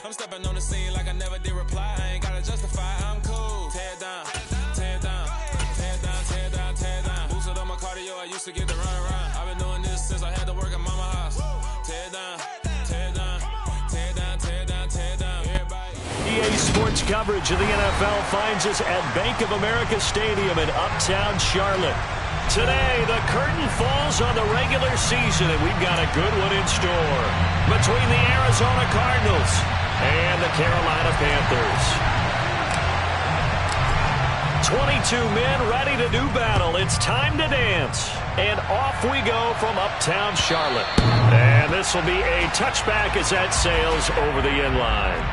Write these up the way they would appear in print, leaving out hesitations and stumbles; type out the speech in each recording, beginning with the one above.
I'm stepping on the scene like I never did reply. I ain't gotta justify, I'm cool. Tear down, tear down, tear down, tear down, tear down. Boosted on my cardio, I used to get the run around. I've been doing this since I had to work at mama house. Tear down, tear down, tear down, tear down, tear down. Everybody. EA Sports coverage of the NFL finds us at Bank of America Stadium in Uptown Charlotte. Today, the curtain falls on the regular season, and we've got a good one in store between the Arizona Cardinals and the Carolina Panthers. 22 men ready to do battle. It's time to dance. And off we go from Uptown Charlotte. And this will be a touchback as that sails over the end line.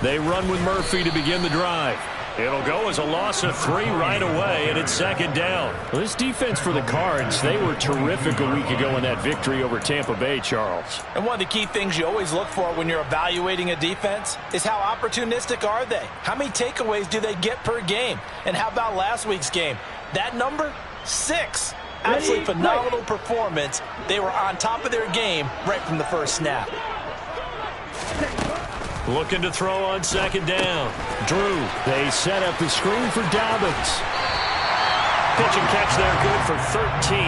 They run with Murphy to begin the drive. It'll go as a loss of 3 right away, and it's second down. Well, this defense for the Cards, they were terrific a week ago in that victory over Tampa Bay, Charles. And one of the key things you always look for when you're evaluating a defense is how opportunistic are they? How many takeaways do they get per game? And how about last week's game? That number? 6. Absolutely phenomenal performance. They were on top of their game right from the first snap. Looking to throw on second down. Drew, they set up the screen for Dobbins. Pitch and catch there, good for 13.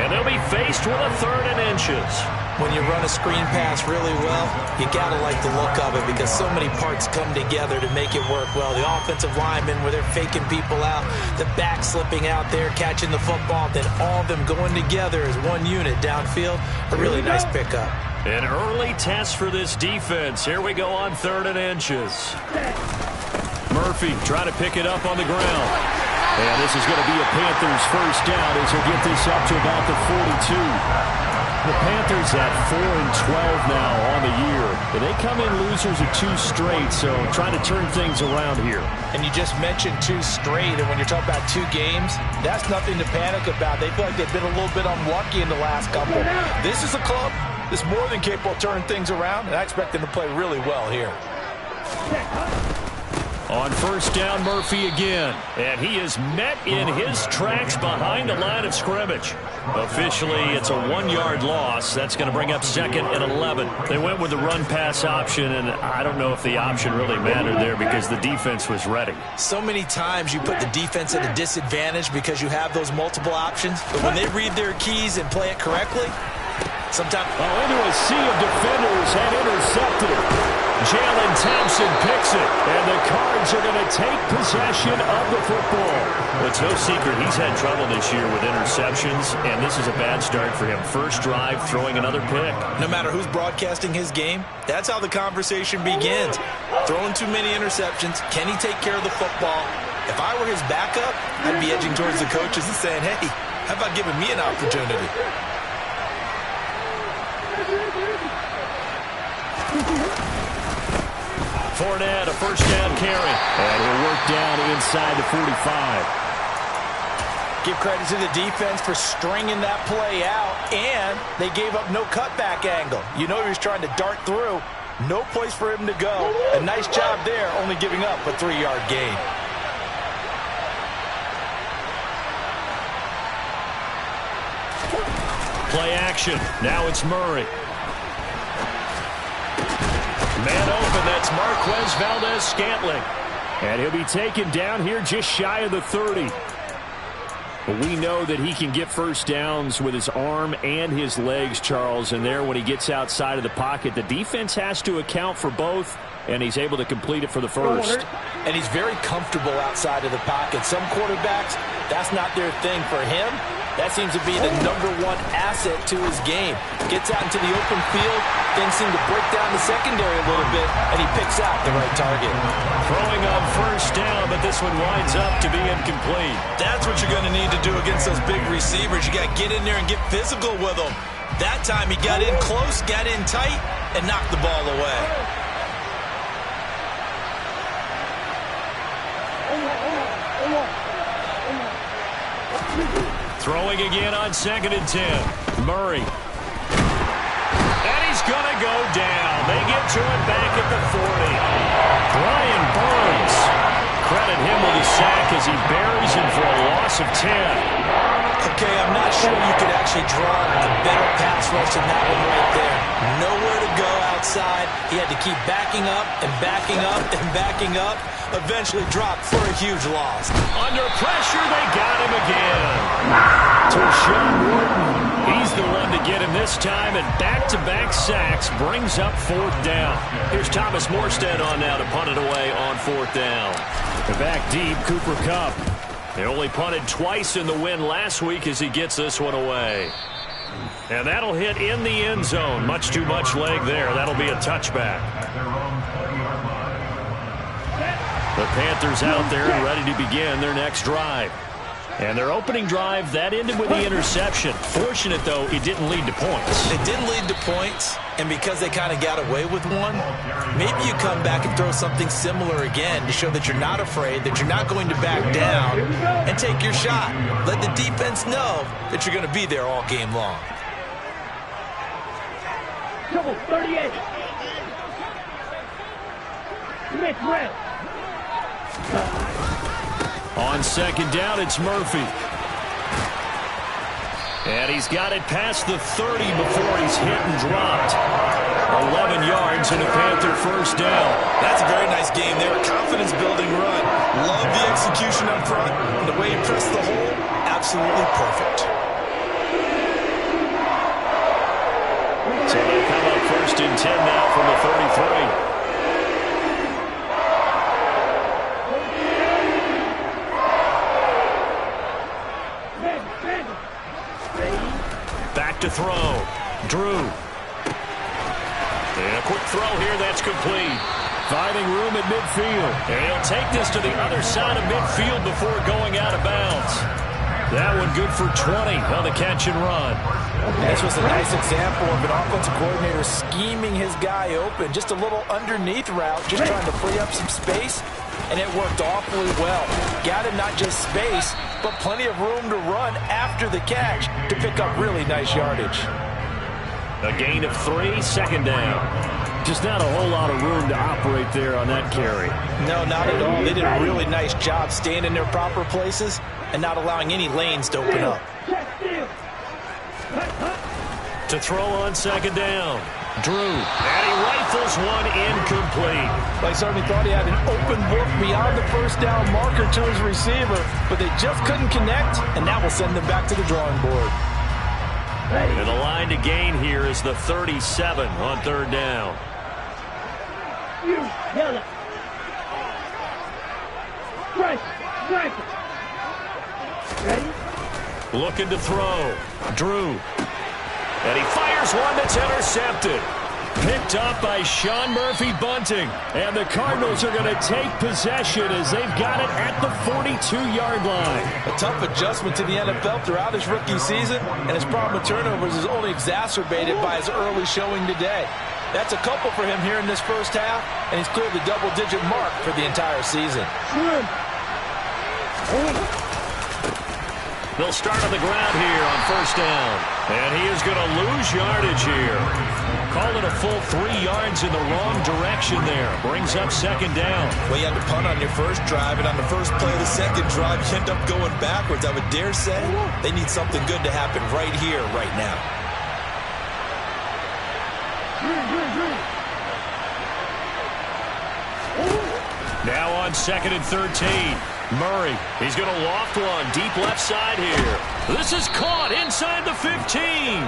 And they'll be faced with a 3rd and inches. When you run a screen pass really well, you got to like the look of it because so many parts come together to make it work well. The offensive linemen, where they're faking people out, the back slipping out there, catching the football, then all of them going together as one unit downfield. A really nice pickup. An early test for this defense. Here we go on 3rd and inches. Murphy trying to pick it up on the ground. And this is going to be a Panthers first down as he'll get this up to about the 42. The Panthers at 4-12 now on the year. But they come in losers of 2 straight, so trying to turn things around here. And you just mentioned 2 straight, and when you're talking about 2 games, that's nothing to panic about. They feel like they've been a little bit unlucky in the last couple. This is a club that's more than capable of turning things around, and I expect them to play really well here. On first down, Murphy again. And he is met in his tracks behind the line of scrimmage. Officially, it's a 1-yard loss. That's going to bring up 2nd and 11. They went with the run-pass option, and I don't know if the option really mattered there because the defense was ready. So many times you put the defense at a disadvantage because you have those multiple options. But when they read their keys and play it correctly, sometimes... into a sea of defenders and intercepted it. Jalen Thompson picks it, and the Cards are going to take possession of the football. Well, it's no secret he's had trouble this year with interceptions, and this is a bad start for him. First drive, throwing another pick. No matter who's broadcasting his game, that's how the conversation begins. Throwing too many interceptions, can he take care of the football? If I were his backup, I'd be edging towards the coaches and saying, hey, how about giving me an opportunity? Fournette, a first down carry. And he'll work down inside the 45. Give credit to the defense for stringing that play out, and they gave up no cutback angle. You know he was trying to dart through. No place for him to go. A nice job there, only giving up a 3-yard gain. Play action. Now it's Murray. Man open, that's Marquez Valdez-Scantling. And he'll be taken down here just shy of the 30. But we know that he can get first downs with his arm and his legs, Charles. And there, when he gets outside of the pocket, the defense has to account for both, and he's able to complete it for the first. And he's very comfortable outside of the pocket. Some quarterbacks, that's not their thing. For him, that seems to be the #1 asset to his game. Gets out into the open field, things seem to break down the secondary a little bit, and he picks out the right target. Throwing on first down, but this one winds up to be incomplete. That's what you're going to need to do against those big receivers. You got to get in there and get physical with them. That time he got in close, got in tight, and knocked the ball away. Throwing again on 2nd and 10. Murray. And he's going to go down. They get to it back at the 40. Brian Burns. Credit him with a sack as he buries him for a loss of 10. Okay, I'm not sure you could actually draw a better pass rush than that one right there. Nowhere to go outside. He had to keep backing up and backing up and backing up. Eventually dropped for a huge loss. Under pressure, they got him again. To Sean Wharton. He's the one to get him this time, and back-to-back sacks brings up 4th down. Here's Thomas Morstead on now to punt it away on 4th down. Back deep, Cooper Kupp. They only punted twice in the win last week as he gets this one away. And that'll hit in the end zone. Much too much leg there. That'll be a touchback. The Panthers out there and ready to begin their next drive. And their opening drive, that ended with the interception. Fortunate, though, it didn't lead to points. It didn't lead to points, and because they kind of got away with one, maybe you come back and throw something similar again to show that you're not afraid, that you're not going to back down, and take your shot. Let the defense know that you're going to be there all game long. Trouble, 38. Next round. On 2nd down, it's Murphy. And he's got it past the 30 before he's hit and dropped. 11 yards and a Panther 1st down. That's a very nice game there. A confidence-building run. Love the execution up front. And the way he pressed the hole, absolutely perfect. So they come up 1st and 10 now from the 33. Back to throw. Drew. And a quick throw here, that's complete. Finding room at midfield. And he'll take this to the other side of midfield before going out of bounds. That one good for 20 on the catch and run. This was a nice example of an offensive coordinator scheming his guy open. Just a little underneath route, just trying to free up some space. And it worked awfully well. Got him not just space, but plenty of room to run after the catch to pick up really nice yardage. A gain of 3, 2nd down. Just not a whole lot of room to operate there on that carry. No, not at all. They did a really nice job staying in their proper places and not allowing any lanes to open up. To throw on 2nd down. Drew, and he rifles one incomplete. Like certainly thought he had an open look beyond the 1st down marker to his receiver, but they just couldn't connect, and that will send them back to the drawing board. And the line to gain here is the 37 on 3rd down. Looking to throw. Drew. And he fires one that's intercepted. Picked up by Sean Murphy-Bunting. And the Cardinals are going to take possession as they've got it at the 42-yard line. A tough adjustment to the NFL throughout his rookie season, and his problem with turnovers is only exacerbated by his early showing today. That's a couple for him here in this 1st half, and he's cleared the double-digit mark for the entire season. They'll start on the ground here on 1st down. And he is going to lose yardage here. Call it a full 3 yards in the wrong direction there. Brings up 2nd down. Well, you had to punt on your first drive, and on the first play of the second drive, you end up going backwards. I would dare say they need something good to happen right here, right now. Now on 2nd and 13. Murray, he's going to loft one deep left side here. This is caught inside the 15.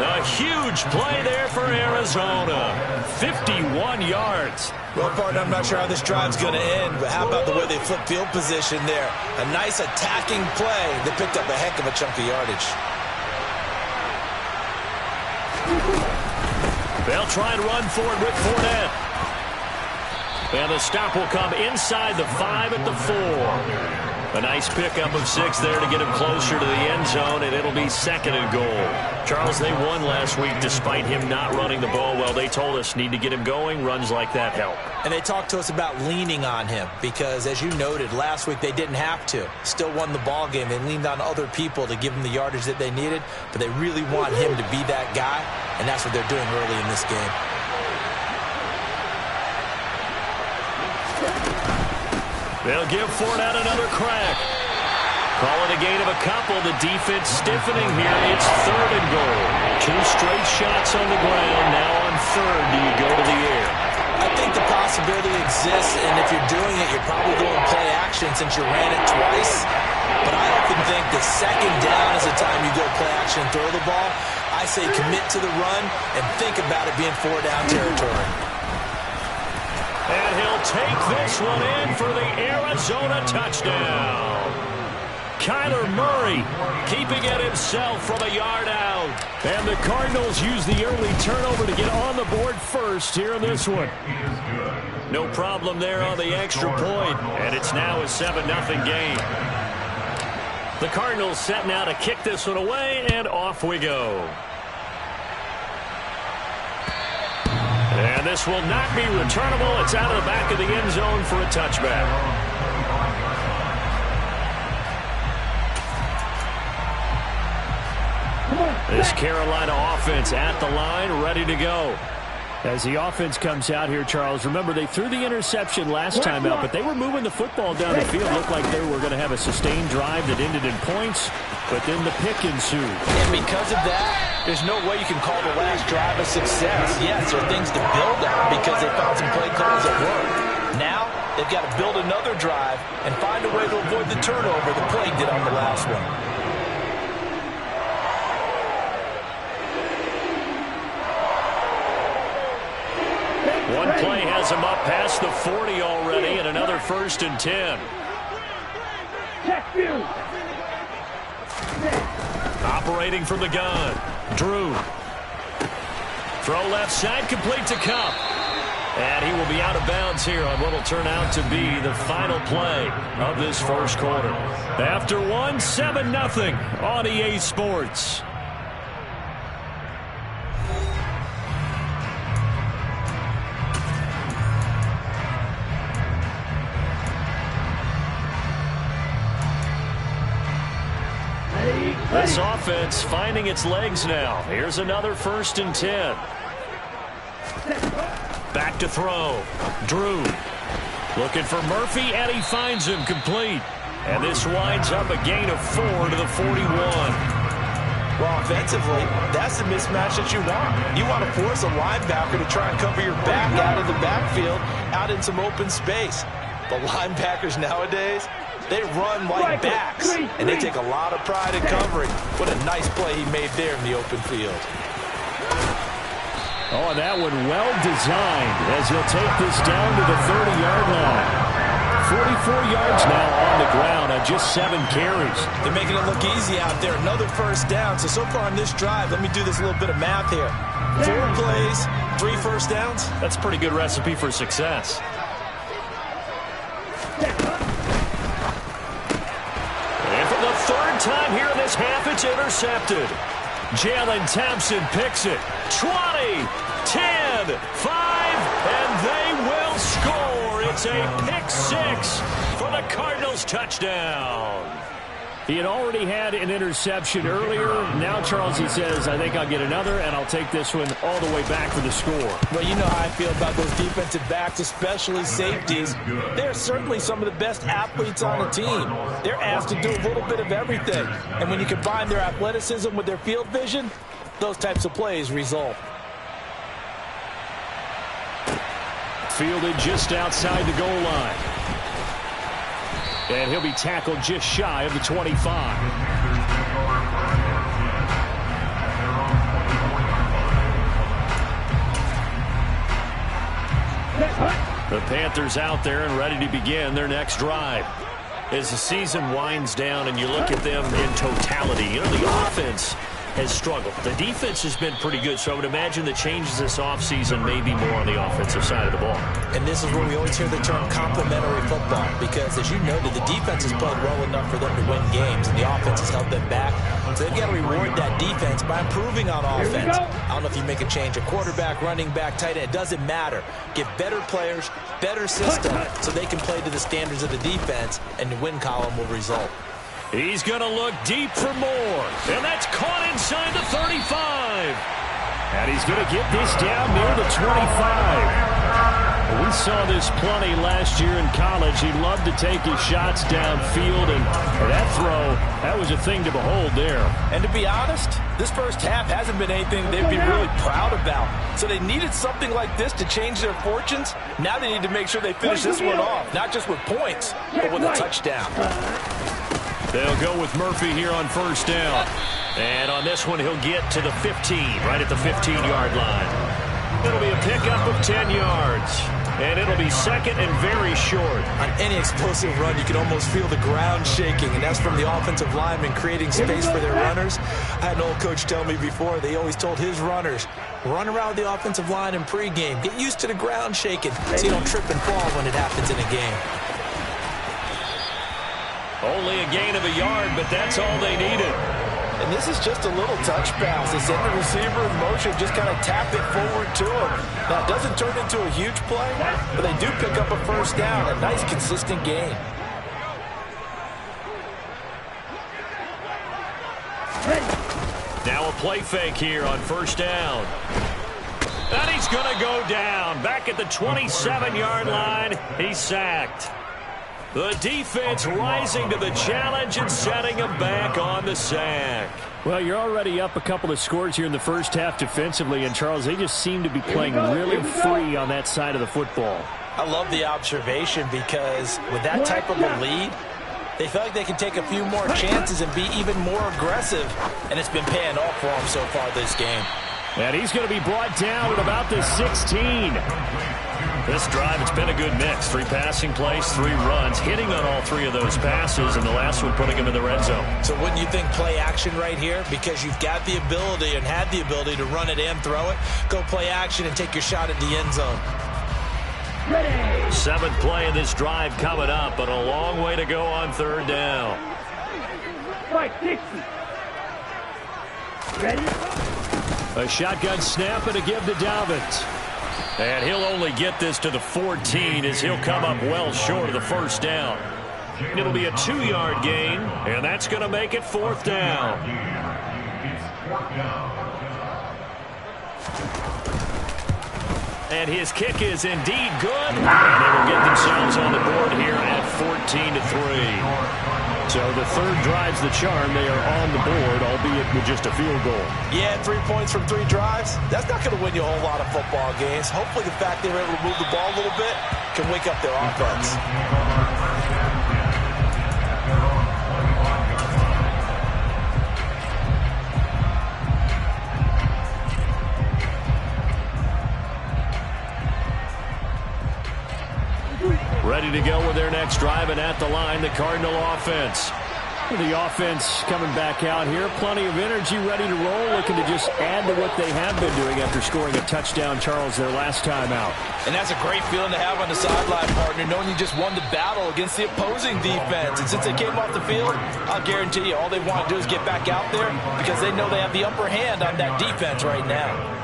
A huge play there for Arizona. 51 yards. Well, partner, I'm not sure how this drive's going to end, but how about the way they flip field position there? A nice attacking play. They picked up a heck of a chunk of yardage. They'll try and run forward with Fournette. And the stop will come inside the 5 at the 4. A nice pickup of 6 there to get him closer to the end zone, and it'll be 2nd and goal. Charles, they won last week despite him not running the ball well. They told us need to get him going. Runs like that help. And they talked to us about leaning on him because, as you noted, last week they didn't have to. Still won the ball game. They leaned on other people to give them the yardage that they needed, but they really want him to be that guy, and that's what they're doing early in this game. They'll give Fournette another crack. Calling a gain of a couple. The defense stiffening here. It's 3rd and goal. 2 straight shots on the ground. Now on 3rd, do you go to the air? I think the possibility exists, and if you're doing it, you're probably going play action since you ran it twice. But I often think the 2nd down is the time you go play action and throw the ball. I say commit to the run and think about it being 4-down territory. And he'll take this one in for the Arizona touchdown. Kyler Murray keeping it himself from a yard out. And the Cardinals use the early turnover to get on the board first here in this one. No problem there on the extra point. And it's now a 7-0 game. The Cardinals set now to kick this one away, and off we go. And this will not be returnable. It's out of the back of the end zone for a touchback. This Carolina offense at the line, ready to go. As the offense comes out here, Charles, remember they threw the interception last time out, but they were moving the football down the field. Looked like they were going to have a sustained drive that ended in points, but then the pick ensued. And because of that, there's no way you can call the last drive a success. Yes, there are things to build on because they found some play calls that work. Now, they've got to build another drive and find a way to avoid the turnover the play did on the last one. One play has him up past the 40 already, and another 1st and 10. Operating from the gun. Drew. Throw left side, complete to Cup. And he will be out of bounds here on what will turn out to be the final play of this first quarter. After one, 7-0 on EA Sports. This offense finding its legs now. Here's another 1st and 10. Back to throw. Drew looking for Murphy, and he finds him complete. And this winds up a gain of 4 to the 41. Well, offensively, that's the mismatch that you want. You want to force a linebacker to try and cover your back out of the backfield, out in some open space. The linebackers nowadays, they run like backs, and they take a lot of pride in covering. What a nice play he made there in the open field. Oh, and that one well designed as he'll take this down to the 30-yard line. 44 yards now on the ground on just 7 carries. They're making it look easy out there. Another 1st down. So far on this drive, let me do this little bit of math here. 4 plays, 3 1st downs. That's a pretty good recipe for success. And for the 3rd time here in this half, it's intercepted. Jalen Thompson picks it. 20, 10, 5, and they will score. It's a pick 6 for the Cardinals touchdown. He had already had an interception earlier. Now, Charles, he says, I think I'll get another, and I'll take this one all the way back for the score. Well, you know how I feel about those defensive backs, especially safeties. They're certainly some of the best athletes on the team. They're asked to do a little bit of everything. And when you combine their athleticism with their field vision, those types of plays result. Fielded just outside the goal line. And he'll be tackled just shy of the 25. The Panthers out there and ready to begin their next drive. As the season winds down and you look at them in totality, you know, the offense has struggled. The defense has been pretty good, so I would imagine the changes this offseason may be more on the offensive side of the ball. And this is where we always hear the term complementary football, because as you noted, the defense has played well enough for them to win games, and the offense has held them back. So they've got to reward that defense by improving on offense. I don't know if you make a change, a quarterback, running back, tight end, it doesn't matter. Get better players, better system, so they can play to the standards of the defense, and the win column will result. He's going to look deep for more, and that's caught inside the 35. And he's going to get this down near the 25. We saw this plenty last year in college. He loved to take his shots downfield, and that throw, that was a thing to behold there. And to be honest, this first half hasn't been anything they'd be really proud about. So they needed something like this to change their fortunes. Now they need to make sure they finish this one off, not just with points, but with a touchdown. They'll go with Murphy here on first down. And on this one, he'll get to the 15, right at the 15-yard line. It'll be a pickup of 10 yards. And it'll be second and very short. On any explosive run, you can almost feel the ground shaking, and that's from the offensive linemen creating space for their runners. I had an old coach tell me before, they always told his runners, run around the offensive line in pregame. Get used to the ground shaking so you don't trip and fall when it happens in a game. Only a gain of a yard, but that's all they needed. And this is just a little touch pass. They send the receiver in motion, just kind of tap it forward to him. Now, it doesn't turn into a huge play, but they do pick up a first down, a nice, consistent gain. Now a play fake here on first down. And he's going to go down. Back at the 27-yard line, he's sacked. The defense rising to the challenge and setting him back on the sack. Well, you're already up a couple of scores here in the first half defensively, and Charles, they just seem to be playing really free on that side of the football. I love the observation because with that type of a lead, they feel like they can take a few more chances and be even more aggressive, and it's been paying off for them so far this game. And he's going to be brought down at about the 16. This drive, it's been a good mix. 3 passing plays, 3 runs, hitting on all 3 of those passes, and the last one putting him in the red zone. So wouldn't you think play action right here? Because you've got the ability and had the ability to run it and throw it. Go play action and take your shot at the end zone. 7th play of this drive coming up, but a long way to go on third down. Right, 60. Ready? A shotgun snap and a give to Dalvin. And he'll only get this to the 14 as he'll come up well short of the first down. It'll be a 2-yard gain, and that's going to make it 4th down. And his kick is indeed good. And they will get themselves on the board here at 14-3. So the third drive's the charm. They are on the board, albeit with just a field goal. Yeah, 3 points from 3 drives. That's not going to win you a whole lot of football games. Hopefully the fact they were able to move the ball a little bit can wake up their offense. Ready to go with their next drive, and at the line, the Cardinal offense. The offense coming back out here. Plenty of energy, ready to roll, looking to just add to what they have been doing after scoring a touchdown, Charles, their last time out. And that's a great feeling to have on the sideline, partner, knowing you just won the battle against the opposing defense. And since they came off the field, I'll guarantee you all they want to do is get back out there because they know they have the upper hand on that defense right now.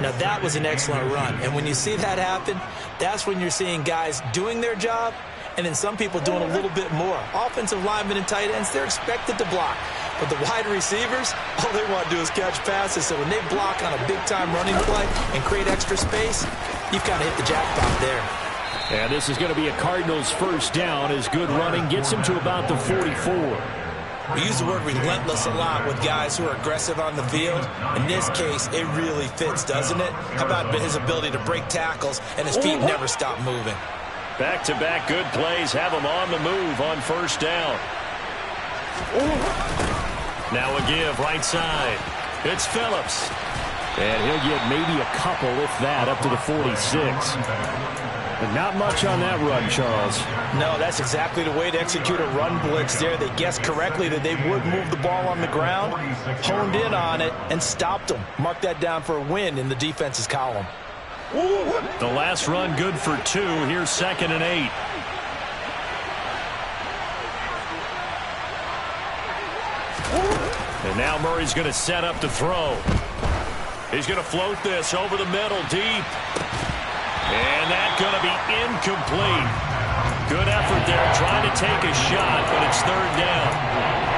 Now, that was an excellent run. And when you see that happen, that's when you're seeing guys doing their job and then some people doing a little bit more. Offensive linemen and tight ends, they're expected to block. But the wide receivers, all they want to do is catch passes. So when they block on a big-time running play and create extra space, you've kind of hit the jackpot there. And this is going to be a Cardinals first down as good running gets him to about the 44. We use the word relentless a lot with guys who are aggressive on the field. In this case, it really fits, doesn't it? How about his ability to break tackles and his feet never stop moving? Back-to-back good plays have him on the move on first down. Now a give right side. It's Phillips. And he'll get maybe a couple, if that, up to the 46. But not much on that run, Charles. No, that's exactly the way to execute a run blitz there. They guessed correctly that they would move the ball on the ground, honed in on it, and stopped them. Mark that down for a win in the defense's column. The last run good for 2. Here's 2nd and 8. And now Murray's going to set up to throw. He's going to float this over the middle deep. And that's going to be incomplete. Good effort there trying to take a shot, but it's 3rd down.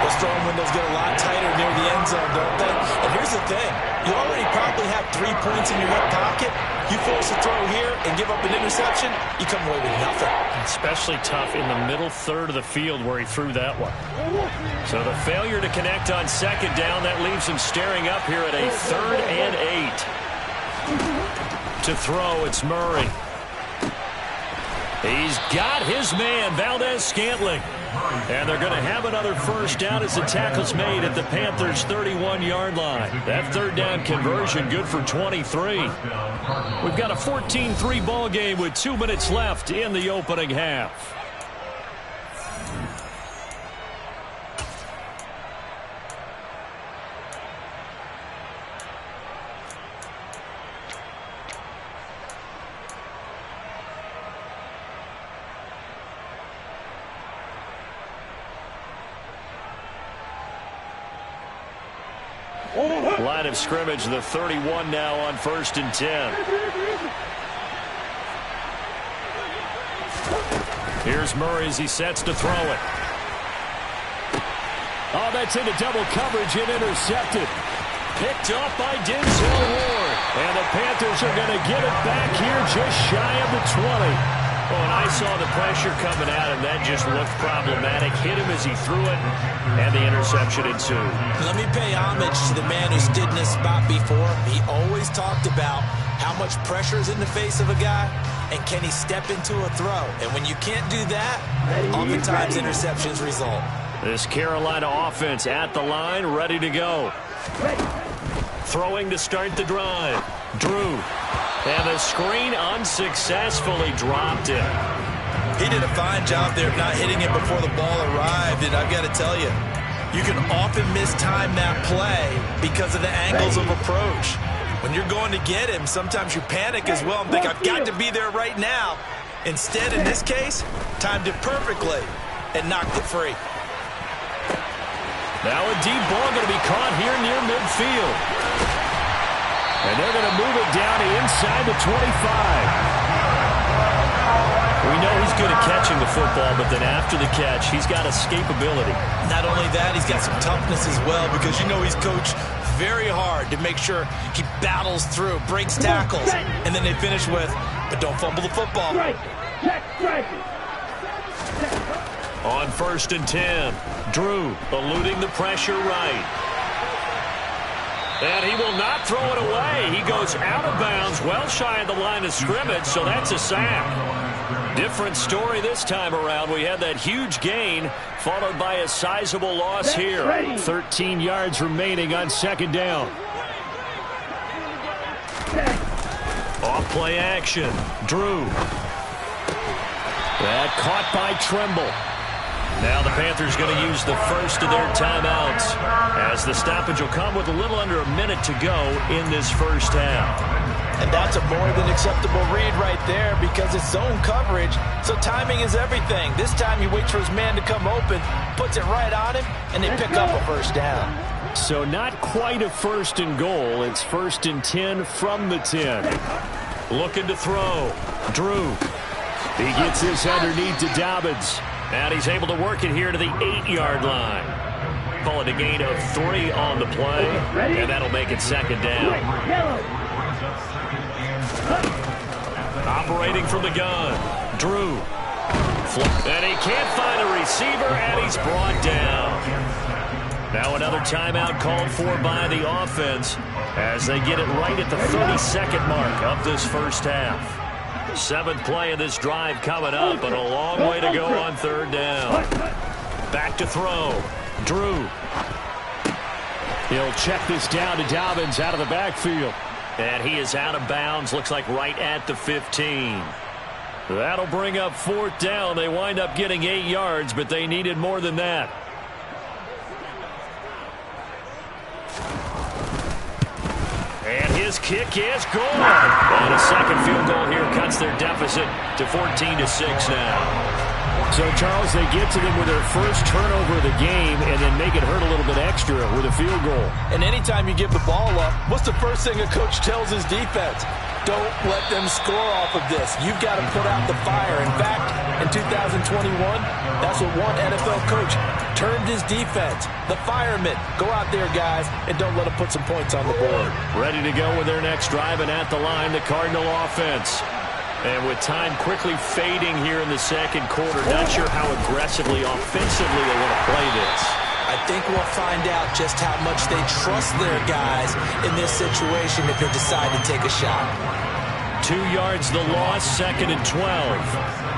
Those throwing windows get a lot tighter near the end zone, don't they? And here's the thing. You already probably have 3 points in your hip pocket. You force a throw here and give up an interception, you come away with nothing. Especially tough in the middle 3rd of the field where he threw that one. So the failure to connect on 2nd down, that leaves him staring up here at a 3rd and 8. To throw, it's Murray. He's got his man, Valdez-Scantling. And they're going to have another 1st down as the tackle's made at the Panthers' 31-yard line. That 3rd down conversion good for 23. We've got a 14-3 ball game with 2 minutes left in the opening half. Line of scrimmage, the 31 now on 1st and 10. Here's Murray as he sets to throw it. Oh, that's into double coverage and intercepted. Picked off by Denzel Ward. And the Panthers are going to get it back here just shy of the 20. Oh, and I saw the pressure coming at him. That just looked problematic. Hit him as he threw it, and the interception ensued. Let me pay homage to the man who stood in this spot before. He always talked about how much pressure is in the face of a guy, and can he step into a throw. And when you can't do that, oftentimes interceptions result. This Carolina offense at the line, ready to go. Throwing to start the drive. Drew. And the screen unsuccessfully dropped him. He did a fine job there of not hitting it before the ball arrived. And I've got to tell you, you can often mistime that play because of the angles of approach. When you're going to get him, sometimes you panic as well and think, I've got to be there right now. Instead, in this case, timed it perfectly and knocked it free. Now a deep ball going to be caught here near midfield. And they're going to move it down to inside the 25. We know he's good at catching the football, but then after the catch, he's got escapability. Not only that, he's got some toughness as well, because you know he's coached very hard to make sure he battles through, breaks tackles, and then they finish with, but don't fumble the football. On 1st and 10, Drew eluding the pressure right. And he will not throw it away. He goes out of bounds, well shy of the line of scrimmage, so that's a sack. Different story this time around. We had that huge gain, followed by a sizable loss here. 13 yards remaining on 2nd down. Off play action. Drew. That caught by Trimble. Now the Panthers going to use the first of their timeouts as the stoppage will come with a little under a minute to go in this 1st half. And that's a more than acceptable read right there because it's zone coverage, so timing is everything. This time he waits for his man to come open, puts it right on him, and they pick up a 1st down. So not quite a 1st and goal. It's 1st and 10 from the 10. Looking to throw. Drew. He gets this underneath to Dobbins. And he's able to work it here to the 8-yard line. Call it a gain of 3 on the play, and that'll make it 2nd down. Operating from the gun, Drew. And he can't find a receiver, and he's brought down. Now another timeout called for by the offense as they get it right at the 32nd mark of this 1st half. 7th play of this drive coming up, but a long way to go on 3rd down. Back to throw. Drew. He'll check this down to Dobbins out of the backfield. And he is out of bounds, looks like right at the 15. That'll bring up 4th down. They wind up getting 8 yards, but they needed more than that. And his kick is good. And a second field goal here cuts their deficit to 14-6 now. So, Charles, they get to them with their first turnover of the game and then make it hurt a little bit extra with a field goal. And anytime you give the ball up, what's the first thing a coach tells his defense? Don't let them score off of this. You've got to put out the fire. In fact, in 2021, that's what one NFL coach termed his defense. The firemen. Go out there, guys, and don't let them put some points on the board. Ready to go with their next drive, and at the line, the Cardinal offense. And with time quickly fading here in the second quarter, not sure how aggressively, offensively they want to play this. I think we'll find out just how much they trust their guys in this situation if they decide to take a shot. 2 yards the loss, 2nd and 12.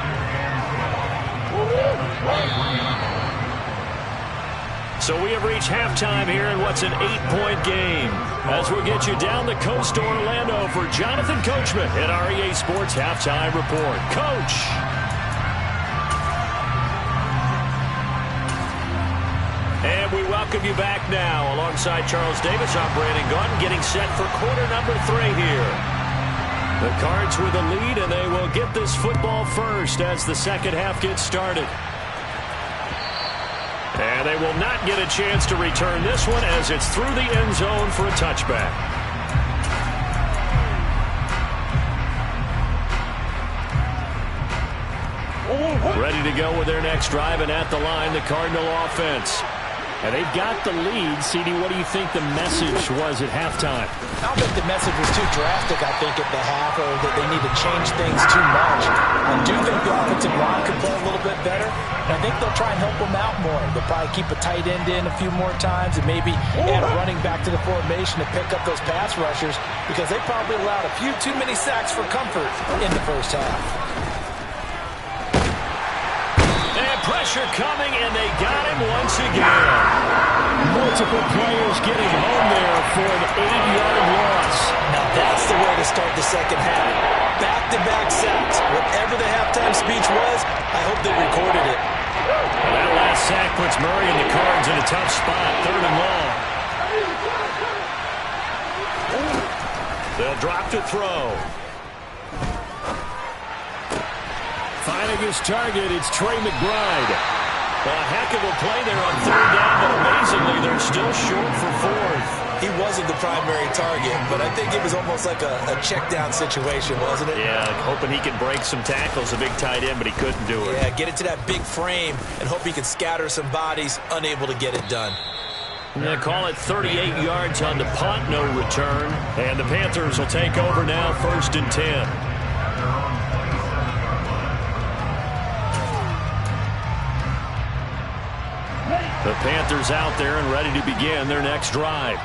So we have reached halftime here in what's an 8-point game. As we'll get you down the coast to Orlando for Jonathan Coachman at our EA Sports Halftime Report. Coach. And we welcome you back now. Alongside Charles Davis, I'm Brandon Gaudin, getting set for quarter number 3 here. The Cards with a lead, and they will get this football first as the second half gets started. And they will not get a chance to return this one as it's through the end zone for a touchback. Ready to go with their next drive, and at the line, the Cardinal offense. And they've got the lead. CD, what do you think the message was at halftime? I don't think the message was too drastic, I think, at the half, or that they need to change things too much. I do think the offensive line could play a little bit better, and I think they'll try and help them out more. They'll probably keep a tight end in a few more times and maybe add a running back to the formation to pick up those pass rushers, because they probably allowed a few too many sacks for comfort in the first half. Pressure coming, and they got him once again. Multiple players getting home there for an 8-yard loss. Now that's the way to start the second half. Back-to-back sacks. Whatever the halftime speech was, I hope they recorded it. And that last sack puts Murray and the Cards in a tough spot. 3rd and long. They'll drop to throw. Finding his target, it's Trey McBride. A heck of a play there on 3rd down, but amazingly, they're still short for 4th. He wasn't the primary target, but I think it was almost like a check-down situation, wasn't it? Yeah, hoping he can break some tackles, a big tight end, but he couldn't do it. Yeah, get it to that big frame and hope he can scatter some bodies, unable to get it done. They call it 38 yards on the punt, no return. And the Panthers will take over now, 1st and 10. The Panthers out there and ready to begin their next drive.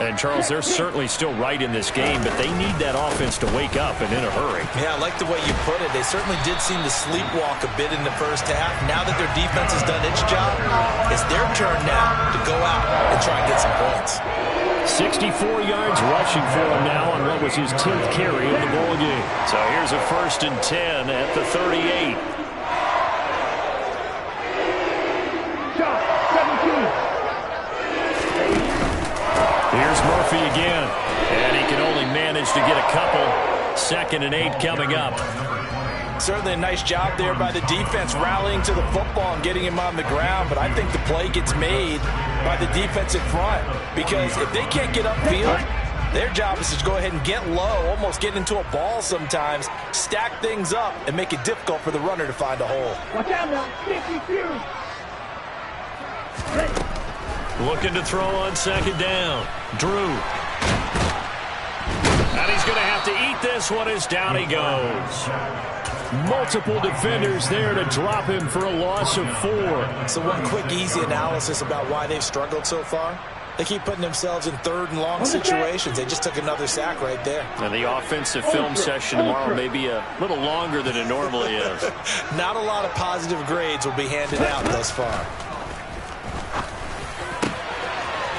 And, Charles, they're certainly still right in this game, but they need that offense to wake up and in a hurry. Yeah, I like the way you put it. They certainly did seem to sleepwalk a bit in the first half. Now that their defense has done its job, it's their turn now to go out and try and get some points. 64 yards rushing for him now on what was his 10th carry of the ball game. So here's a 1st and 10 at the 38. Here's Murphy again, and he can only manage to get a couple. 2nd and 8 coming up. Certainly a nice job there by the defense rallying to the football and getting him on the ground, but I think the play gets made by the defensive front, because if they can't get upfield, their job is to go ahead and get low, almost get into a ball sometimes, stack things up, and make it difficult for the runner to find a hole. Watch out now. Looking to throw on 2nd down. Drew. And he's going to have to eat this one as down he goes. Multiple defenders there to drop him for a loss of 4. So one quick, easy analysis about why they've struggled so far. They keep putting themselves in 3rd and long situations. They just took another sack right there. And the offensive film session tomorrow may be a little longer than it normally is. Not a lot of positive grades will be handed out thus far.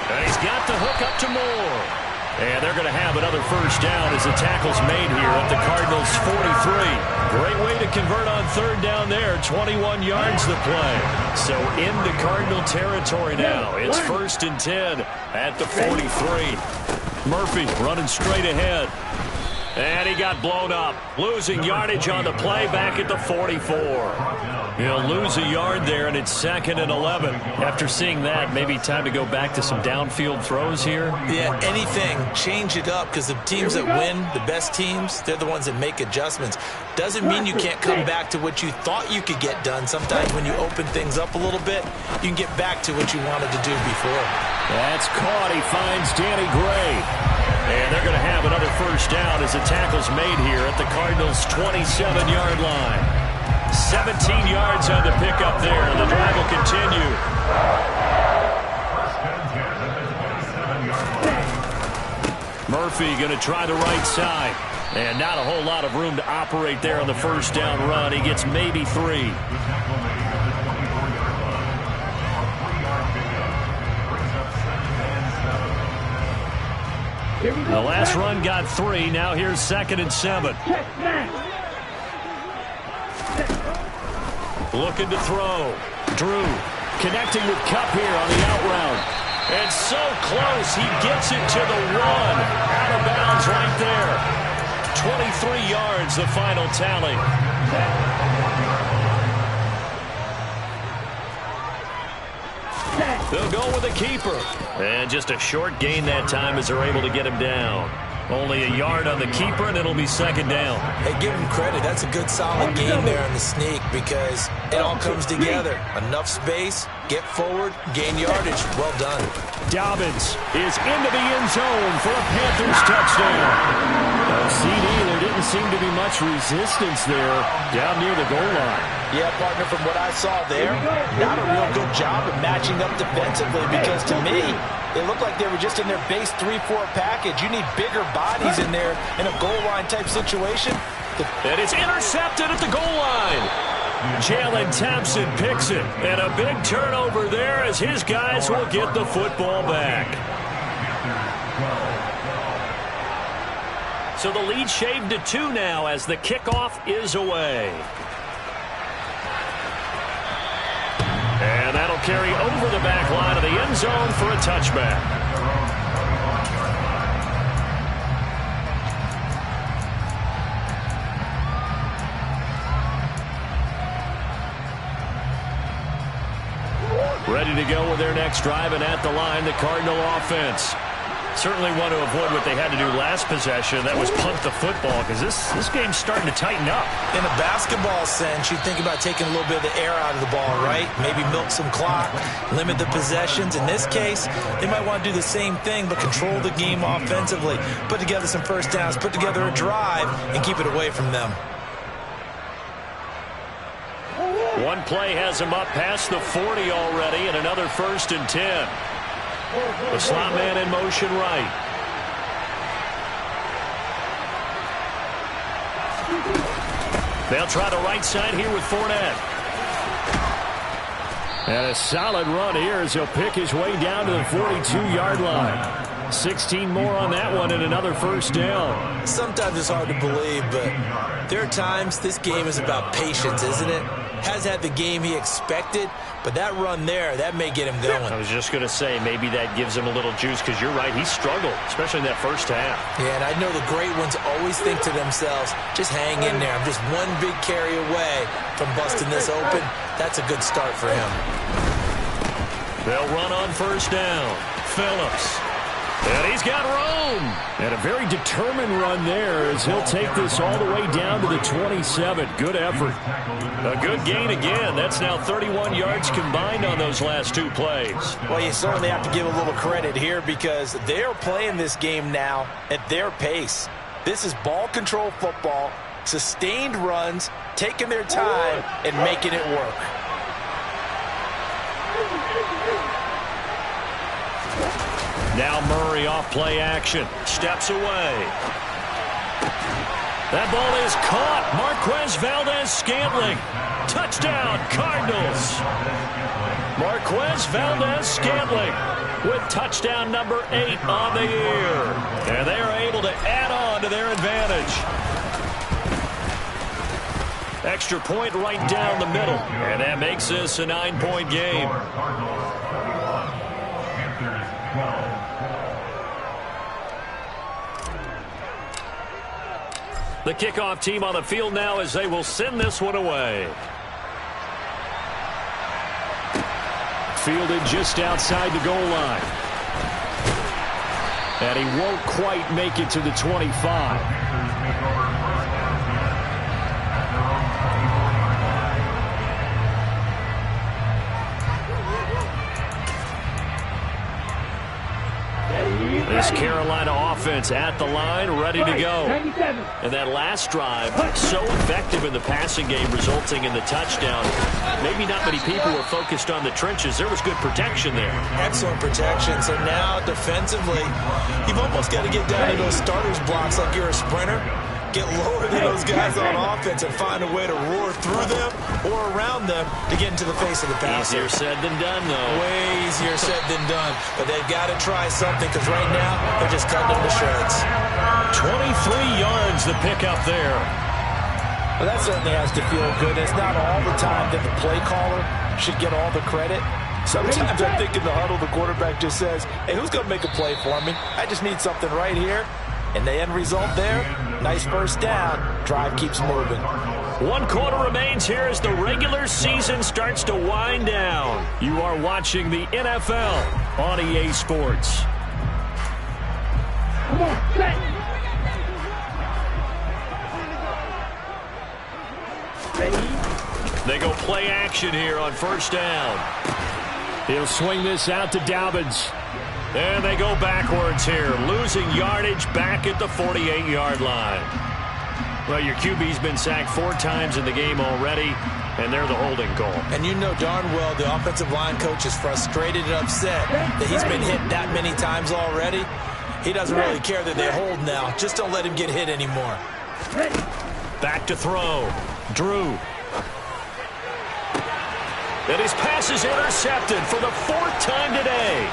And he's got the hook up to Moore. And they're going to have another 1st down as the tackle's made here at the Cardinals' 43. Great way to convert on 3rd down there. 21 yards the play. So into Cardinal territory now. It's 1st and 10 at the 43. Murphy running straight ahead. And he got blown up. Losing yardage on the play back at the 44. He'll lose a yard there, and it's 2nd and 11. After seeing that, maybe time to go back to some downfield throws here. Yeah, anything. Change it up, because the teams that win, the best teams, they're the ones that make adjustments. Doesn't mean you can't come back to what you thought you could get done. Sometimes when you open things up a little bit, you can get back to what you wanted to do before. That's caught. He finds Danny Gray. And they're going to have another first down as the tackle's made here at the Cardinals' 27-yard line. 17 yards on the pickup there, and the drive will continue. Murphy going to try the right side. And not a whole lot of room to operate there on the first down run. He gets maybe 3. The last run got 3. Now here's 2nd and 7. Looking to throw. Drew connecting with Kupp here on the out route. And so close. He gets it to the 1. Out of bounds right there. 23 yards, the final tally. They'll go with a keeper. And just a short gain that time as they're able to get him down. Only a yard on the keeper, and it'll be 2nd down. Hey, give him credit. That's a good, solid game there in the sneak because it all comes together. Enough space, get forward, gain yardage. Well done. Dobbins is into the end zone for a Panthers touchdown. CD, there didn't seem to be much resistance there down near the goal line. Yeah, partner, from what I saw there, not a real good job of matching up defensively because to me, it looked like they were just in their base 3-4 package. You need bigger bodies in there in a goal line type situation. And it's intercepted at the goal line. Jalen Thompson picks it. And a big turnover there as his guys will get the football back. So the lead shaved to 2 now as the kickoff is away. And that'll carry over the back line of the end zone for a touchback. Ready to go with their next drive, and at the line, the Cardinal offense. Certainly want to avoid what they had to do last possession. That was punt the football, because this game's starting to tighten up. In a basketball sense, you think about taking a little bit of the air out of the ball, right? Maybe milk some clock, limit the possessions. In this case, they might want to do the same thing, but control the game offensively. Put together some first downs, put together a drive, and keep it away from them. One play has him up past the 40 already, and another 1st and 10. The slot man in motion right. They'll try the right side here with Fournette. And a solid run here as he'll pick his way down to the 42-yard line. 16 more on that one and another first down. Sometimes it's hard to believe, but there are times this game is about patience, isn't it? Has had the game he expected, but that run there, that may get him going. I was just going to say, maybe that gives him a little juice, because you're right, he struggled, especially in that first half. Yeah, and I know the great ones always think to themselves, just hang in there. I'm just one big carry away from busting this open. That's a good start for him. They'll run on first down. Phillips. And he's got room. And a very determined run there as he'll take this all the way down to the 27. Good effort. A good gain again. That's now 31 yards combined on those last 2 plays. Well, you certainly have to give a little credit here because they're playing this game now at their pace. This is ball control football, sustained runs, taking their time, and making it work. Now Murray off play action. Steps away. That ball is caught. Marquez Valdez-Scantling. Touchdown, Cardinals. Marquez Valdez-Scantling with touchdown number 8 on the year. And they are able to add on to their advantage. Extra point right down the middle. And that makes this a 9-point game. The kickoff team on the field now as they will send this one away. Fielded just outside the goal line. And he won't quite make it to the 25. This Carolina offense at the line, ready to go. And that last drive, so effective in the passing game, resulting in the touchdown. Maybe not many people were focused on the trenches. There was good protection there. Excellent protection. So now, defensively, you've almost got to get down to those starters blocks like you're a sprinter. Get lower than those guys on offense and find a way to roar through them or around them to get into the face of the passer. Easier said than done, though. Way easier said than done. But they've got to try something because right now they're just cutting them to shreds. 23 yards the pickup there. Well, that certainly has to feel good. It's not all the time that the play caller should get all the credit. Sometimes I think in the huddle the quarterback just says, hey, who's going to make a play for me? I just need something right here. And the end result there, nice first down. Drive keeps moving. 1 quarter remains here as the regular season starts to wind down. You are watching the NFL on EA Sports. Come on, set. They go play action here on first down. He'll swing this out to Dobbins. And they go backwards here, losing yardage back at the 48-yard line. Well, your QB's been sacked 4 times in the game already, and they're the holding call. And you know darn well the offensive line coach is frustrated and upset that he's been hit that many times already. He doesn't really care that they hold now. Just don't let him get hit anymore. Back to throw. Drew. And his pass is intercepted for the 4th time today.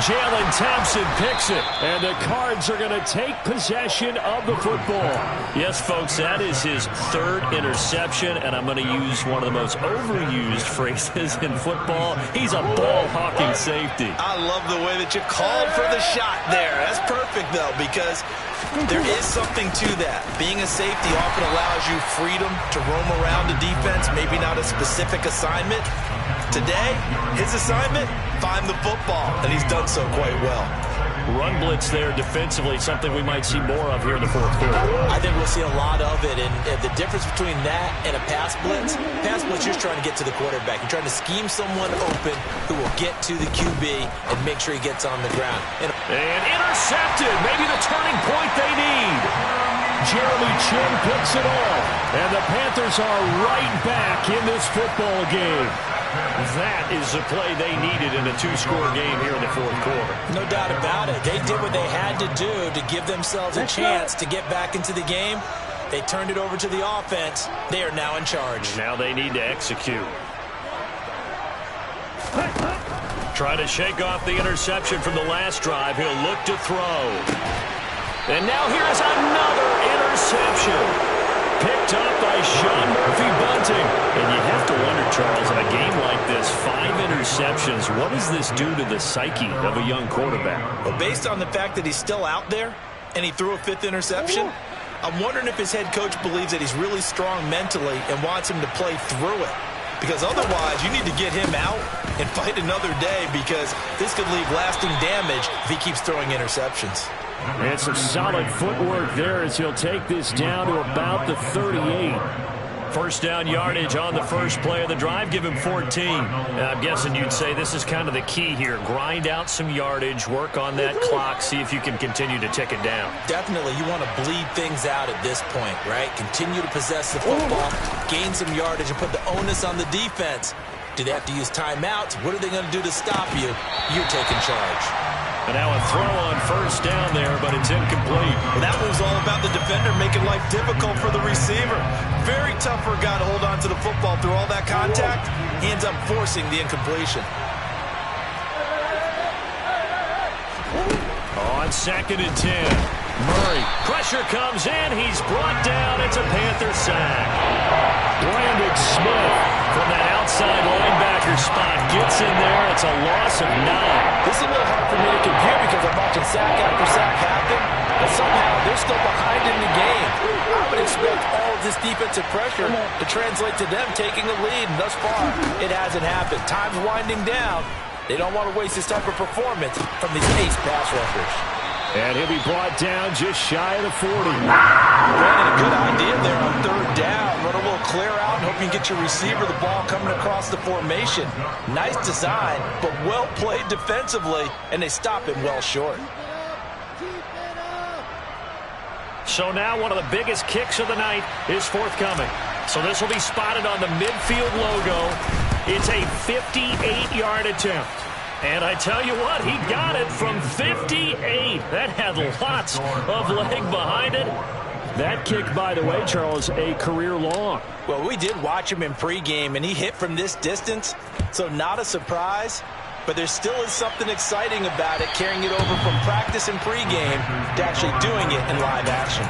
Jalen Thompson picks it, and the Cards are going to take possession of the football. Yes, folks, that is his 3rd interception, and I'm going to use one of the most overused phrases in football. He's a ball-hawking safety. I love the way that you called for the shot there. That's perfect, though, because there is something to that. Being a safety often allows you freedom to roam around the defense, maybe not a specific assignment. Today, his assignment, find the football, and he's done so quite well. Run blitz there defensively, something we might see more of here in the 4th quarter. I think we'll see a lot of it, and the difference between that and a pass blitz, you're trying to get to the quarterback. You're trying to scheme someone open who will get to the QB and make sure he gets on the ground. And intercepted, maybe the turning point they need. Jeremy Chin picks it off, and the Panthers are right back in this football game. That is the play they needed in a 2-score game here in the 4th quarter. No doubt about it. They did what they had to do to give themselves a chance to get back into the game. They turned it over to the offense. They are now in charge. Now they need to execute. Try to shake off the interception from the last drive. He'll look to throw. And now here's another interception. Picked up by Sean Murphy-Bunting. And you have to wonder, Charles, in a game like this, 5 interceptions, what does this do to the psyche of a young quarterback? Well, based on the fact that he's still out there and he threw a 5th interception, I'm wondering if his head coach believes that he's really strong mentally and wants him to play through it. Because otherwise, you need to get him out and fight another day because this could leave lasting damage if he keeps throwing interceptions. And some solid footwork there as he'll take this down to about the 38. First down yardage on the first play of the drive. Give him 14. I'm guessing you'd say this is kind of the key here. Grind out some yardage, work on that clock, see if you can continue to tick it down. Definitely, you want to bleed things out at this point, right? Continue to possess the football, gain some yardage, and put the onus on the defense. Do they have to use timeouts? What are they going to do to stop you? You're taking charge. And now a throw on first down there, but it's incomplete. Well, that was all about the defender making life difficult for the receiver. Very tough for a guy to hold on to the football through all that contact. He ends up forcing the incompletion. On 2nd and 10. Murray, pressure comes in. He's brought down. It's a Panther sack. Brandon Smith from that outside linebacker spot gets in there. It's a loss of 9. This is a little hard for me to compute because I'm watching sack after sack happen, but somehow they're still behind in the game. would expect all of this defensive pressure to translate to them taking a lead, and thus far, it hasn't happened. Time's winding down. They don't want to waste this type of performance from these ace pass rushers. And he'll be brought down just shy of the 40. Brandon, a good idea there on third down. Run a little clear out and hope you can get your receiver the ball coming across the formation. Nice design, but well played defensively, and they stop him well short. So now one of the biggest kicks of the night is forthcoming. So this will be spotted on the midfield logo. It's a 58-yard attempt. And I tell you what, he got it from 58. That had lots of leg behind it. That kick, by the way, Charles, a career long. Well, we did watch him in pregame, and he hit from this distance, so not a surprise. But there still is something exciting about it, carrying it over from practice and pregame to actually doing it in live action.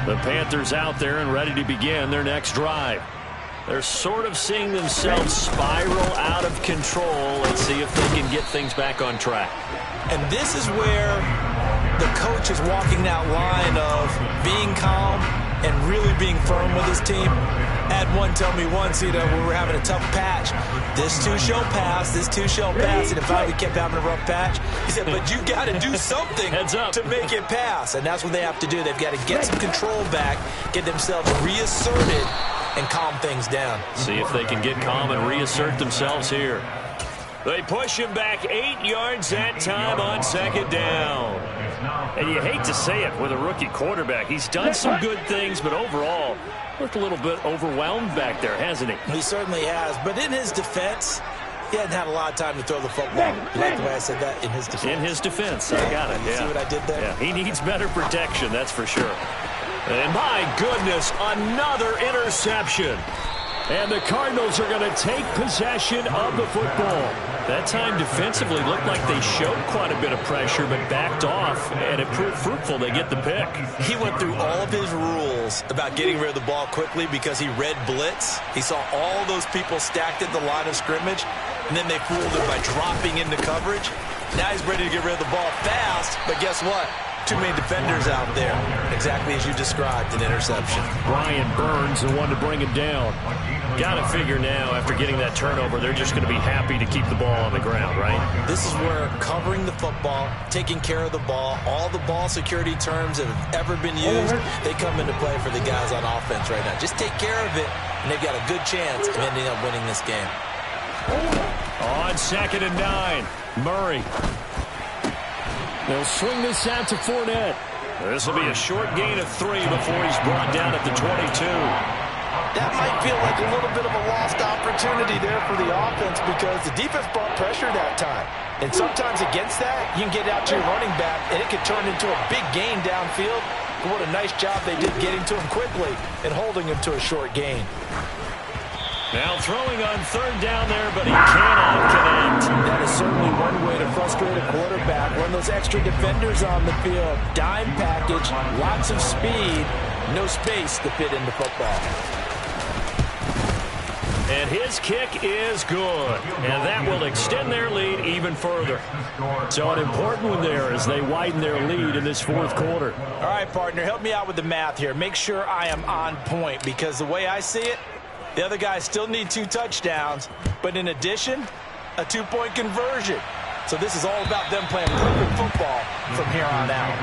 The Panthers out there and ready to begin their next drive. They're sort of seeing themselves spiral out of control. Let's see if they can get things back on track. And this is where the coach is walking that line of being calm and really being firm with his team. Had one tell me once, when we were having a tough patch, this too shall pass, this too shall pass. And if I kept having a rough patch, he said, but you got to do something to make it pass. And that's what they have to do. They've got to get some control back, get themselves reasserted, and calm things down. See if they can get calm and reassert themselves here. They push him back 8 yards that time on second down. And you hate to say it with a rookie quarterback. He's done some good things, but overall, looked a little bit overwhelmed back there, hasn't he? He certainly has. But in his defense, he hasn't had a lot of time to throw the football. You like the way I said that? In his defense. In his defense. I got it, yeah. See what I did there? Yeah, he needs better protection, that's for sure. And my goodness, another interception. And the Cardinals are going to take possession of the football. That time defensively looked like they showed quite a bit of pressure but backed off, and it proved fruitful. They get the pick. He went through all of his rules about getting rid of the ball quickly because he read blitz. He saw all those people stacked at the line of scrimmage, and then they fooled him by dropping into coverage. Now he's ready to get rid of the ball fast, but guess what? Too many defenders out there. Exactly as you described, an interception. Brian Burns, the one to bring him down. Got to figure now, after getting that turnover, they're just going to be happy to keep the ball on the ground, right? This is where covering the football, taking care of the ball, all the ball security terms that have ever been used, they come into play for the guys on offense right now. Just take care of it, and they've got a good chance of ending up winning this game. On 2nd and 9, Murray. They'll swing this out to Fournette. This will be a short gain of 3 before he's brought down at the 22. That might feel like a little bit of a lost opportunity there for the offense because the defense brought pressure that time. And sometimes against that, you can get out to your running back, and it could turn into a big gain downfield. But what a nice job they did getting to him quickly and holding him to a short gain. Now throwing on 3rd down there, but he cannot connect. That is certainly one way to frustrate a quarterback. Run those extra defenders on the field. Dime package, lots of speed, no space to fit into football. And his kick is good. And that will extend their lead even further. So an important one there as they widen their lead in this 4th quarter. All right, partner, help me out with the math here. Make sure I am on point because the way I see it, the other guys still need 2 touchdowns, but in addition, a 2-point conversion. So this is all about them playing perfect football from here on out.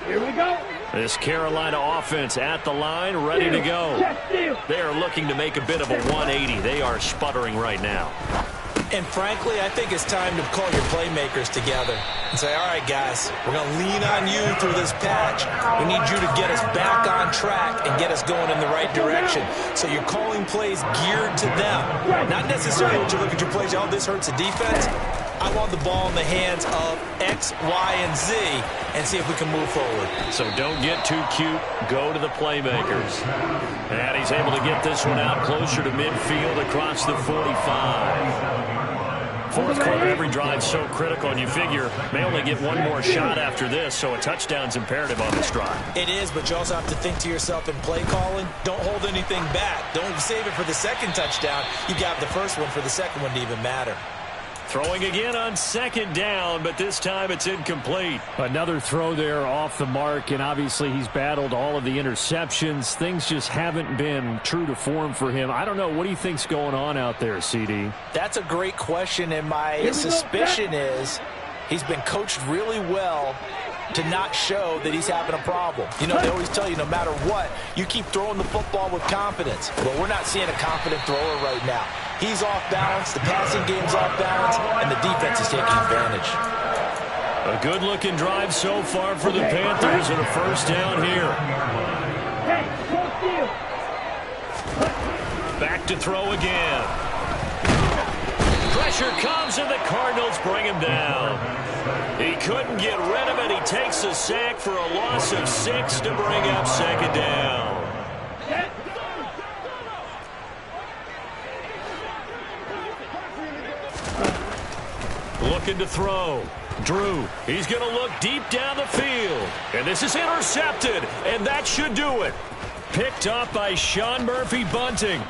Here we go. This Carolina offense at the line, ready to go. They are looking to make a bit of a 180. They are sputtering right now. And frankly, I think it's time to call your playmakers together and say, all right, guys, we're going to lean on you through this patch. We need you to get us back on track and get us going in the right direction. So you're calling plays geared to them. Not necessarily when you look at your plays, oh, this hurts the defense. I want the ball in the hands of X, Y, and Z and see if we can move forward. So don't get too cute. Go to the playmakers. And he's able to get this one out closer to midfield across the 45. Fourth quarter, every drive so critical, and you figure may only get one more shot after this, so a touchdown's imperative on this drive. It is, but you also have to think to yourself in play calling, don't hold anything back. Don't save it for the second touchdown. You got the first one for the second one to even matter. Throwing again on second down, but this time it's incomplete. Another throw there off the mark, and obviously he's battled all of the interceptions. Things just haven't been true to form for him. I don't know. What do you think's going on out there, CD? That's a great question, and my suspicion is he's been coached really well to not show that he's having a problem. You know, they always tell you no matter what, you keep throwing the football with confidence. Well, we're not seeing a confident thrower right now. He's off balance, the passing game's off balance, and the defense is taking advantage. A good-looking drive so far for the Panthers, and a first down here. Back to throw again. Pressure comes, and the Cardinals bring him down. He couldn't get rid of it. He takes a sack for a loss of 6 to bring up second down. Looking to throw. Drew, he's going to look deep down the field. And this is intercepted, and that should do it. Picked up by Sean Murphy-Bunting.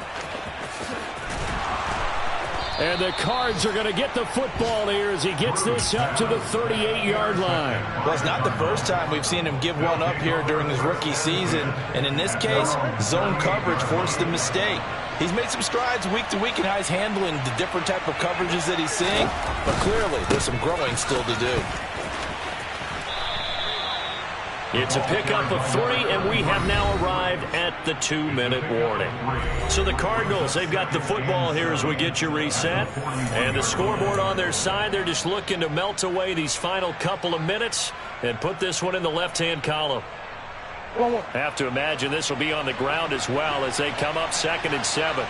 And the Cards are going to get the football here as he gets this up to the 38-yard line. Well, it's not the first time we've seen him give one up here during his rookie season. And in this case, zone coverage forced the mistake. He's made some strides week to week in how he's handling the different type of coverages that he's seeing. But clearly, there's some growing still to do. It's a pickup of 3, and we have now arrived at the 2-minute warning. So the Cardinals, they've got the football here as we get you reset. And the scoreboard on their side, they're just looking to melt away these final couple of minutes and put this one in the left-hand column. Have to imagine this will be on the ground as well as they come up 2nd and 7.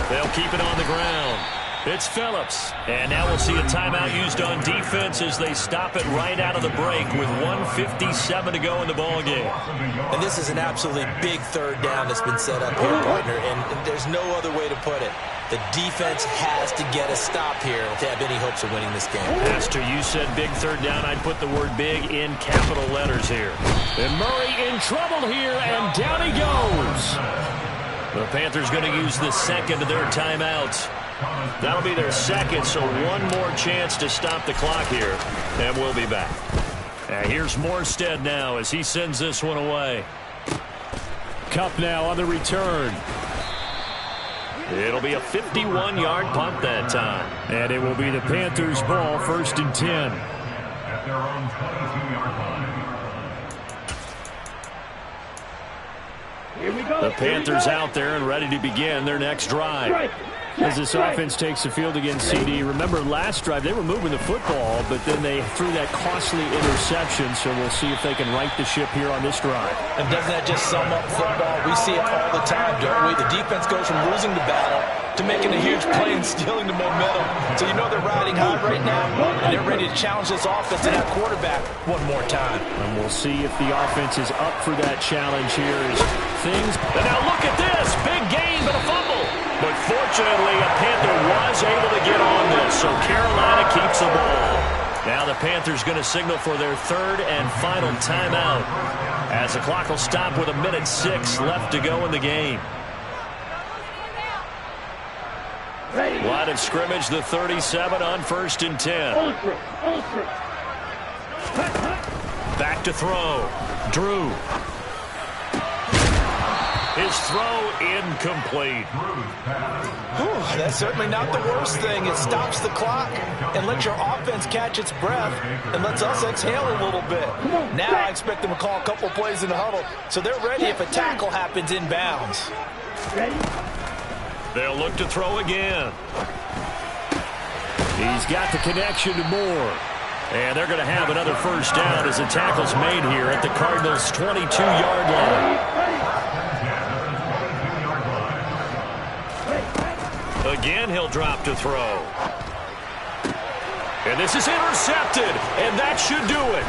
They'll keep it on the ground. It's Phillips. And now we'll see a timeout used on defense as they stop it right out of the break with 1:57 to go in the ball game. And this is an absolutely big third down that's been set up here, partner, and there's no other way to put it. The defense has to get a stop here to have any hopes of winning this game. Pastor, you said big third down. I'd put the word big in capital letters here. And Murray in trouble here, and down he goes. The Panthers going to use the second of their timeouts. That'll be their second, so one more chance to stop the clock here, and we'll be back. And here's Morstead now as he sends this one away. Cup now on the return. It'll be a 51-yard punt that time. And it will be the Panthers' ball, 1st and 10. At their own 22-yard line. Here we go. The Panthers out there and ready to begin their next drive. As this offense takes the field against CD, remember last drive they were moving the football, but then they threw that costly interception, so we'll see if they can right the ship here on this drive. And doesn't that just sum up football? We see it all the time, don't we? The defense goes from losing the battle to making a huge play and stealing the momentum. So you know they're riding high right now, and they're ready to challenge this offense and that quarterback one more time. And we'll see if the offense is up for that challenge here as things... And now look at this. Big gain, but a fumble. But fortunately, a Panther was able to get on this, so Carolina keeps the ball. Now the Panthers going to signal for their third and final timeout as the clock will stop with 1:06 left to go in the game. Line of scrimmage, the 37 on 1st and 10. Back to throw. Drew. His throw incomplete. That's certainly not the worst thing. It stops the clock and lets your offense catch its breath and lets us exhale a little bit. Now I expect them to call a couple plays in the huddle so they're ready if a tackle happens inbounds. They'll look to throw again. He's got the connection to Moore. And they're going to have another first down as the tackle's made here at the Cardinals' 22-yard line. Again, he'll drop to throw. And this is intercepted, and that should do it.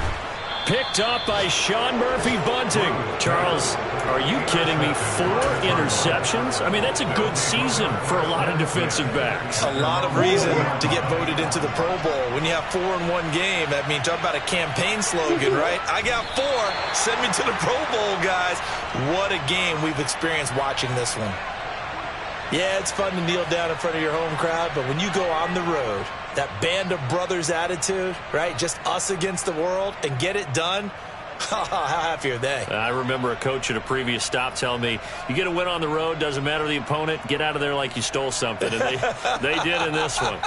picked up by Sean Murphy-Bunting. Charles, are you kidding me? 4 interceptions? I mean, that's a good season for a lot of defensive backs. A lot of reason to get voted into the Pro Bowl. When you have 4 in one game, I mean, talk about a campaign slogan, right? I got 4. Send me to the Pro Bowl, guys. What a game we've experienced watching this one. Yeah, it's fun to kneel down in front of your home crowd, but when you go on the road, that band of brothers attitude, right? Just us against the world and get it done. How happy are they? I remember a coach at a previous stop telling me, you get a win on the road, doesn't matter the opponent, get out of there like you stole something. And they did in this one.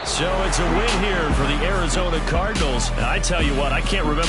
So it's a win here for the Arizona Cardinals. And I tell you what, I can't remember